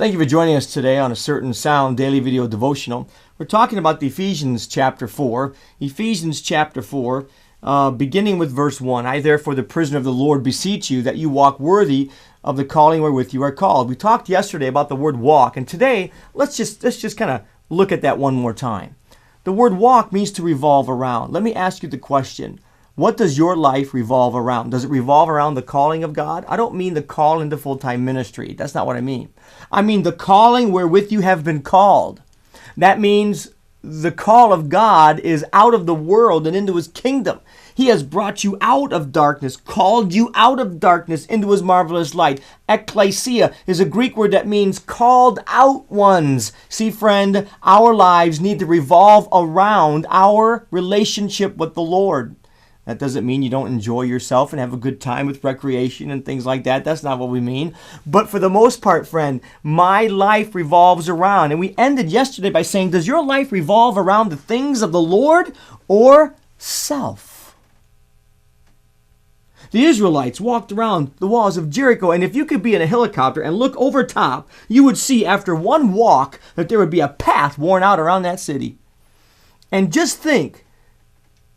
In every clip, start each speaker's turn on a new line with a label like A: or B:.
A: Thank you for joining us today on A Certain Sound Daily Video Devotional. We're talking about Ephesians chapter 4. Ephesians chapter 4, beginning with verse 1. I therefore, the prisoner of the Lord, beseech you that you walk worthy of the calling wherewith you are called. We talked yesterday about the word walk, and today let's just kind of look at that one more time. The word walk means to revolve around. Let me ask you the question. What does your life revolve around? Does it revolve around the calling of God? I don't mean the call into full-time ministry. That's not what I mean. I mean the calling wherewith you have been called. That means the call of God is out of the world and into His kingdom. He has brought you out of darkness, called you out of darkness into His marvelous light. Ekklesia is a Greek word that means called out ones. See, friend, our lives need to revolve around our relationship with the Lord. That doesn't mean you don't enjoy yourself and have a good time with recreation and things like that. That's not what we mean. But for the most part, friend, my life revolves around. And we ended yesterday by saying, does your life revolve around the things of the Lord or self? The Israelites walked around the walls of Jericho, and if you could be in a helicopter and look over top, you would see after one walk that there would be a path worn out around that city. And just think,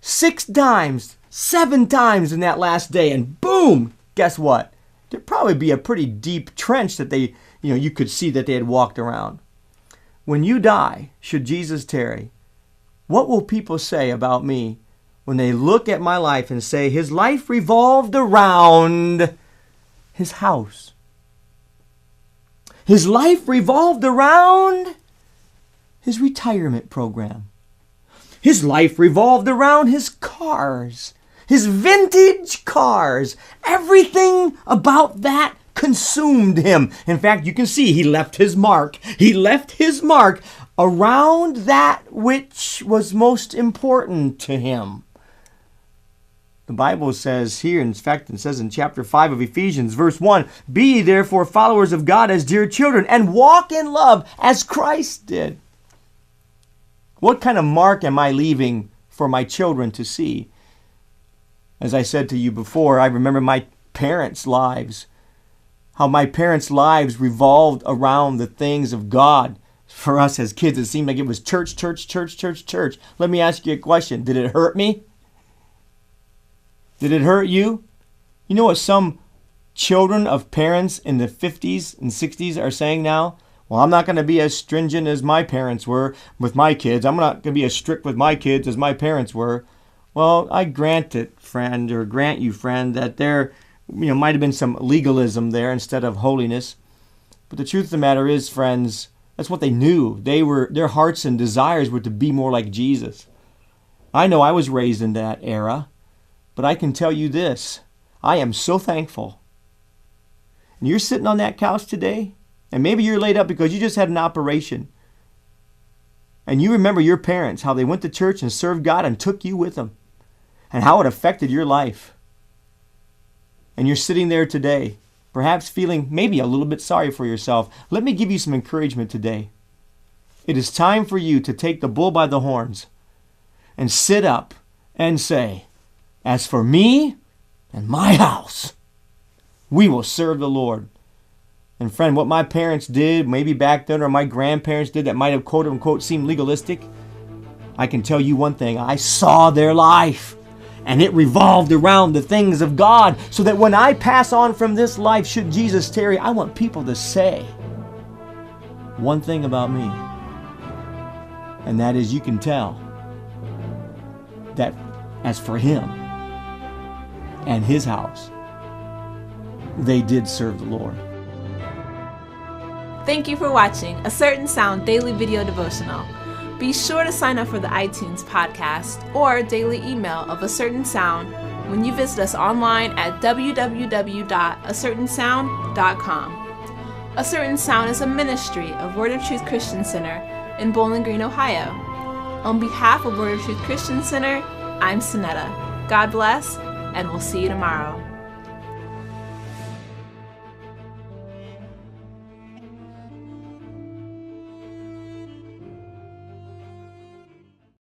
A: 6 times, 7 times in that last day, and boom, guess what? There'd probably be a pretty deep trench that you could see that they had walked around. When you die, should Jesus tarry, what will people say about me when they look at my life and say, his life revolved around his house? His life revolved around his retirement program. His life revolved around his cars, his vintage cars. Everything about that consumed him. In fact, you can see he left his mark. He left his mark around that which was most important to him. The Bible says here, in fact, it says in chapter 5 of Ephesians, verse 1, be ye therefore followers of God as dear children, and walk in love as Christ did. What kind of mark am I leaving for my children to see? As I said to you before, I remember my parents' lives, how my parents' lives revolved around the things of God. For us as kids, it seemed like it was church, church, church, church, church. Let me ask you a question. Did it hurt me? Did it hurt you? You know what some children of parents in the 50s and 60s are saying now? Well, I'm not going to be as stringent as my parents were with my kids. I'm not going to be as strict with my kids as my parents were. Well, I grant you, friend, that there might have been some legalism there instead of holiness. But the truth of the matter is, friends, that's what they knew. Their hearts and desires were to be more like Jesus. I know I was raised in that era, but I can tell you this. I am so thankful. And you're sitting on that couch today, and maybe you're laid up because you just had an operation. And you remember your parents, how they went to church and served God and took you with them. And how it affected your life. And you're sitting there today, perhaps feeling maybe a little bit sorry for yourself. Let me give you some encouragement today. It is time for you to take the bull by the horns and sit up and say, as for me and my house, we will serve the Lord. And friend, what my parents did, maybe back then, or my grandparents did that might have quote unquote seemed legalistic, I can tell you one thing. I saw their life, and it revolved around the things of God, so that when I pass on from this life, should Jesus tarry, I want people to say one thing about me. And that is, you can tell that as for him and his house, they did serve the Lord.
B: Thank you for watching A Certain Sound Daily Video Devotional. Be sure to sign up for the iTunes podcast or daily email of A Certain Sound when you visit us online at www.acertainsound.com. A Certain Sound is a ministry of Word of Truth Christian Center in Bowling Green, Ohio. On behalf of Word of Truth Christian Center, I'm Sonetta. God bless, and we'll see you tomorrow.